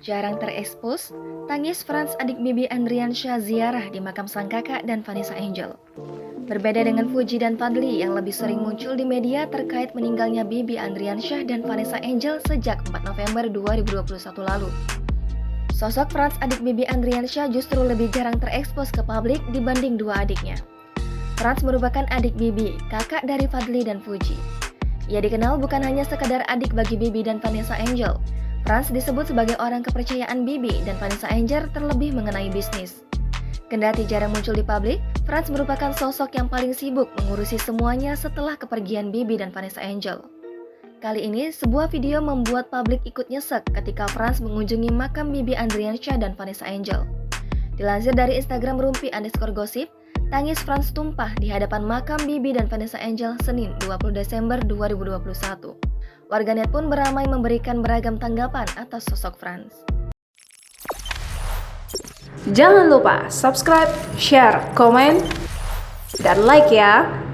Jarang terekspos, tangis Franz adik Bibi Andriansyah ziarah di makam sang kakak dan Vanessa Angel. Berbeda dengan Fuji dan Fadly yang lebih sering muncul di media terkait meninggalnya Bibi Andriansyah dan Vanessa Angel sejak 4 November 2021 lalu. Sosok Franz adik Bibi Andriansyah justru lebih jarang terekspos ke publik dibanding dua adiknya. Franz merupakan adik Bibi, kakak dari Fadly dan Fuji. Ia dikenal bukan hanya sekadar adik bagi Bibi dan Vanessa Angel. Franz disebut sebagai orang kepercayaan Bibi dan Vanessa Angel terlebih mengenai bisnis. Kendati jarang muncul di publik, Franz merupakan sosok yang paling sibuk mengurusi semuanya setelah kepergian Bibi dan Vanessa Angel. Kali ini, sebuah video membuat publik ikut nyesek ketika Franz mengunjungi makam Bibi Andriansyah dan Vanessa Angel. Dilansir dari Instagram rumpi_gosip, tangis Franz tumpah di hadapan makam Bibi dan Vanessa Angel Senin 20 Desember 2021. Warganet pun beramai memberikan beragam tanggapan atas sosok Franz. Jangan lupa subscribe, share, komen, dan like ya!